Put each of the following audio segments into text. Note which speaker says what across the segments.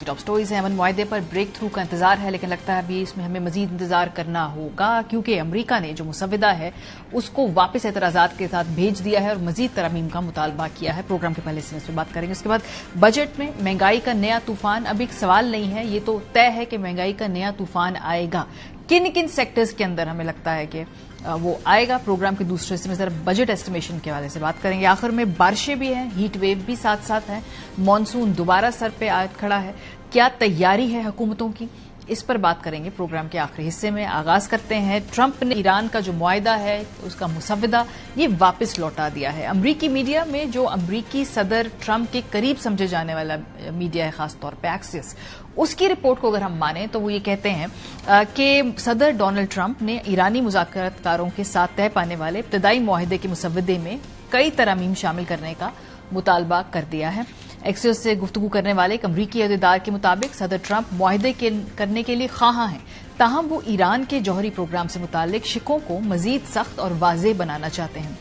Speaker 1: Top stories हैं। अमन मुआहदे पर break through का इंतजार है, लेकिन लगता है अभी इसमें हमें मजीद इंतजार करना होगा, क्योंकि अमरीका ने जो मुसव्विदा है उसको वापस एतराजात के साथ भेज दिया है और मजीद तरमीम का मुतालबा किया है। प्रोग्राम के पहले से इस पर बात करेंगे। उसके बाद बजट में महंगाई का नया तूफान अब एक सवाल नहीं है, ये तो तय है कि महंगाई का नया तूफान आएगा। किन किन सेक्टर्स के अंदर हमें लगता है कि वो आएगा। प्रोग्राम के दूसरे हिस्से में जरा बजट एस्टिमेशन के हवाले से बात करेंगे। आखिर में बारिशें भी हैं, हीट वेव भी साथ साथ है, मॉनसून दोबारा सर पे आए खड़ा है, क्या तैयारी है हुकूमतों की, इस पर बात करेंगे प्रोग्राम के आखिरी हिस्से में। आगाज करते हैं, ट्रंप ने ईरान का जो मुआहदा है उसका मुसव्विदा ये वापस लौटा दिया है। अमरीकी मीडिया में जो अमरीकी सदर ट्रंप के करीब समझे जाने वाला मीडिया है, खासतौर पर एक्सिस, उसकी रिपोर्ट को अगर हम माने तो वो ये कहते हैं कि सदर डोनाल्ड ट्रंप ने ईरानी मुज़ाकरातकारों के साथ तय पाने वाले इब्तदाई मुआहदे के मुसव्विदे में कई तरमीम शामिल करने का मुतालबा कर दिया है। एक्सिस से गुफ्तगू करने वाले एक अमरीकी अहदेदार के मुताबिक सदर ट्रंप मुआहदे करने के लिए ख़्वाहां हैं, ताहम वो ईरान के जौहरी प्रोग्राम से मुतालिक शिकों को मजीद सख्त और वाज़ेह बनाना चाहते हैं।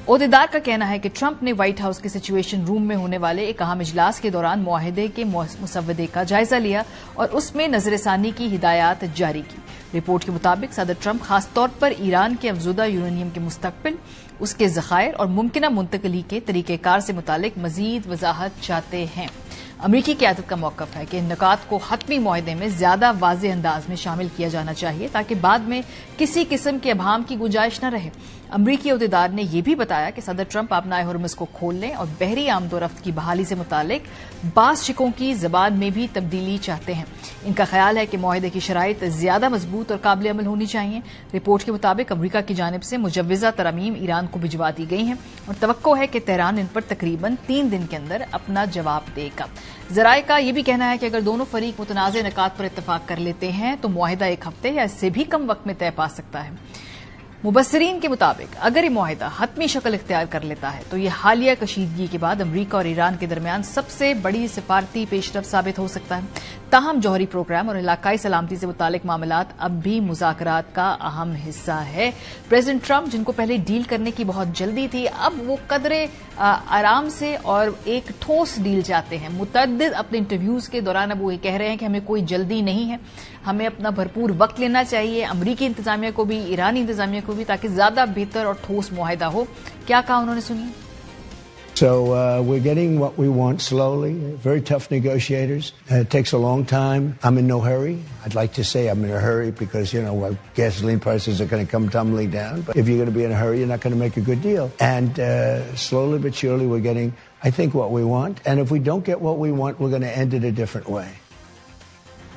Speaker 1: ओहदेदार का कहना है कि ट्रंप ने व्हाइट हाउस के सिचुएशन रूम में होने वाले एक अहम इजलास के दौरान मुआहदे के मुसव्वदे का जायजा लिया और उसमें नजरसानी की हिदायत जारी की। रिपोर्ट के मुताबिक सदर ट्रंप खासतौर पर ईरान के अफजुदा यूरेनियम के मुस्तकबिल, उसके ज़खायर और मुमकिना मुंतकली के तरीक़ेकार से मुतालिक मजीद वजाहत चाहते हैं। अमरीकी क़यादत का मौक़िफ़ है कि इन नुकात को हतमी मुआहदे में ज्यादा वाज़ेह अंदाज में शामिल किया जाना चाहिए, ताकि बाद में किसी किस्म के अभाम की गुंजाइश न रहे। अमरीकी अहदेदार ने यह भी बताया कि सदर ट्रंप अपना हुर्मुज़ को खोलने और बहरी आमदोरफ्त की बहाली से मुतालिक बास शिकों की जबान में भी तब्दीली चाहते हैं। इनका ख्याल है कि मुआहदे की शराइत ज्यादा मजबूत और काबिल अमल होनी चाहिए। रिपोर्ट के मुताबिक अमरीका की जानिब से मुजव्वज़ा तरमीम ईरान को भिजवा दी गई हैं और तवक्को है कि तेहरान इन पर तकरीबन 3 दिन के अंदर अपना जवाब देगा। ज़राए का यह भी कहना है कि अगर दोनों फरीक मुतनाज़े निकात पर इत्तफाक कर लेते हैं तो मुआहदा 1 हफ्ते या इससे भी कम वक्त में तय पा सकता है। मुबस्सिरीन के मुताबिक अगर ये मुआहदा हतमी शक्ल इख्तियार कर लेता है तो यह हालिया कशीदगी के बाद अमरीका और ईरान के दरमियान सबसे बड़ी सिफारती पेशरफ्त साबित हो सकता है। ताहम जौहरी प्रोग्राम और इलाकाई सलामती से मुतालिक मामलात अब भी मुज़ाकरात का अहम हिस्सा है। प्रेसिडेंट ट्रंप, जिनको पहले डील करने की बहुत जल्दी थी, अब वो कदरे आराम से और एक ठोस डील चाहते हैं। मुतअद्दिद अपने इंटरव्यूज के दौरान अब वो ये कह रहे हैं कि हमें कोई जल्दी नहीं है, हमें अपना भरपूर वक्त लेना चाहिए, अमरीकी इंतजामिया को भी, ईरानी इंतजामिया को भी, ताकि ज्यादा बेहतर और ठोस मुआहदा हो। क्या कहा उन्होंने, सुनिए।
Speaker 2: So we're getting what we want slowly. Very tough negotiators. It takes a long time. I'm in no hurry. I'd like to say I'm in a hurry because, you know, gasoline prices are going to come tumbling down. But if you're going to be in a hurry, you're not going to make a good deal. And slowly but surely we're getting, I think, what we want. And if we don't get what we want, we're going to end it a different way.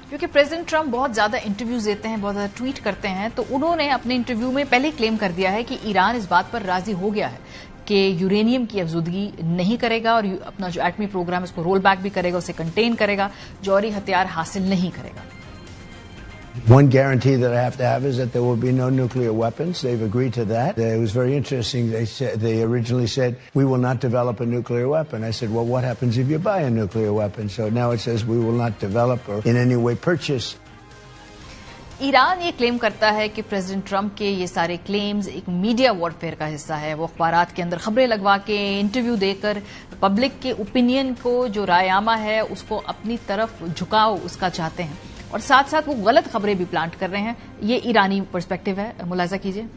Speaker 1: क्योंकि president Trump बहुत ज्यादा interviews देते हैं, बहुत ज्यादा tweet करते हैं, तो उन्होंने अपने इंटरव्यू में पहले क्लेम कर दिया है कि ईरान इस बात पर राजी हो गया है कि यूरेनियम की अफजुदगी नहीं करेगा और अपना जो एटमी प्रोग्राम उसको रोल बैक भी करेगा, उसे कंटेन करेगा, जौहरी हथियार हासिल नहीं करेगा।
Speaker 2: One guarantee that I have to have is that there will be no nuclear weapons. They've agreed to that. It was very interesting. They originally said, we will not develop a nuclear weapon. I said, well, what happens if you buy a nuclear weapon? So now it says we will not develop or in any way purchase.
Speaker 1: Iran ये claim करता है कि president Trump के ये सारे claims एक media warfare का हिस्सा है। वो अखबारात के अंदर खबरें लगवा के, इंटरव्यू देकर पब्लिक के ओपिनियन को, जो रायआमा है, उसको अपनी तरफ झुकाओ उसका चाहते हैं, और साथ साथ वो गलत खबरें भी प्लांट कर रहे हैं। ये ईरानी पर्सपेक्टिव है, मुलाजा कीजिए।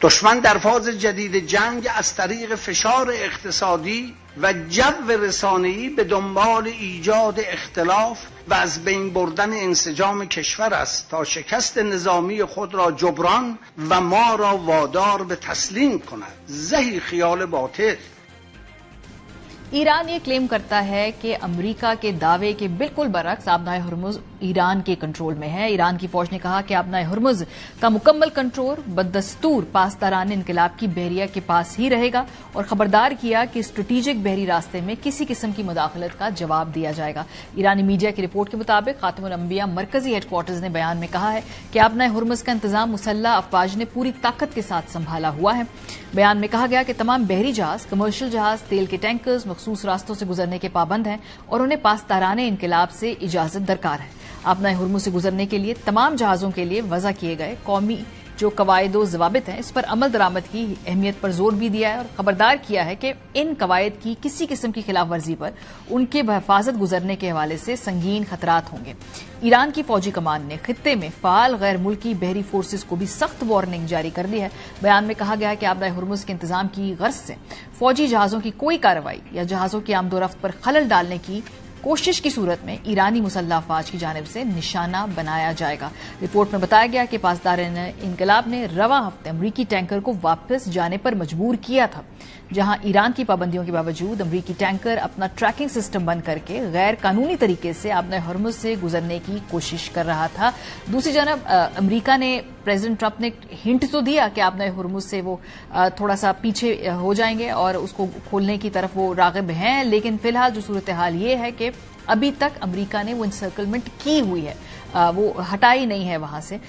Speaker 3: دشمن در فاز جدید جنگ از طریق فشار اقتصادی و جو رسانه‌ای به دنبال ایجاد اختلاف و از بین بردن انسجام کشور است تا شکست نظامی خود را جبران و ما را وادار به تسلیم کند. زهی خیال باطل.
Speaker 1: ईरान ये क्लेम करता है कि अमरीका के दावे के बिल्कुल बरक्स आबनाए हुर्मुज़ ईरान के कंट्रोल में है। ईरान की फौज ने कहा कि आबनाए हुर्मुज़ का मुकम्मल कंट्रोल बदस्तूर पासदारान इनकलाब की बहरिया के पास ही रहेगा और खबरदार किया कि स्ट्रेटेजिक बहरी रास्ते में किसी किस्म की मुदाखलत का जवाब दिया जाएगा। ईरानी मीडिया की रिपोर्ट के मुताबिक खातमुल अंबिया मरकजी हेडक्वार्टर्स ने बयान में कहा है कि आबनाए हुर्मुज़ का इंतजाम मुसल्लह अफवाज ने पूरी ताकत के साथ संभाला हुआ है। बयान में कहा गया कि तमाम बहरी जहाज, कमर्शियल जहाज, तेल के टैंकर्स मखसूस रास्तों से गुजरने के पाबंद हैं और उन्हें पासदाराने इनकलाब से इजाजत दरकार है। अपना हुर्मुज़ से गुजरने के लिए तमाम जहाजों के लिए वज़ा किए गए कौमी जो कवायद व ज़वाबित हैं इस पर अमल दरामद की अहमियत पर जोर भी दिया है और खबरदार किया है कि इन कवायद की किसी किस्म की खिलाफ वर्जी पर उनके बहफाजत गुजरने के हवाले से संगीन खतरात होंगे। ईरान की फौजी कमान ने खित्ते में फाल गैर मुल्की बहरी फोर्सेज को भी सख्त वार्निंग जारी कर दी है। बयान में कहा गया है कि आबराए हुर्मुज के इंतजाम की गर्ज से फौजी जहाजों की कोई कार्रवाई या जहाजों की आमदोरफ्त पर खलल डालने की कोशिश की सूरत में ईरानी मुसल्लह अफवाज की जानिब से निशाना बनाया जाएगा। रिपोर्ट में बताया गया कि पासदार इनकलाब ने रवा हफ्ते अमरीकी टैंकर को वापस जाने पर मजबूर किया था, जहां ईरान की पाबंदियों के बावजूद अमरीकी टैंकर अपना ट्रैकिंग सिस्टम बंद करके गैर कानूनी तरीके से आबराए हुर्मुज से गुजरने की कोशिश कर रहा था। दूसरी जानब अमरीका ने प्रेसिडेंट ट्रंप ने हिंट तो दिया कि आबराए हुर्मुज से वो थोड़ा सा पीछे हो जाएंगे और उसको खोलने की तरफ वो राग़िब हैं, लेकिन फिलहाल जो सूरत हाल ये है कि अभी तक अमरीका ने वो इंसर्कलमेंट की हुई है, वो हटाई नहीं है वहां से।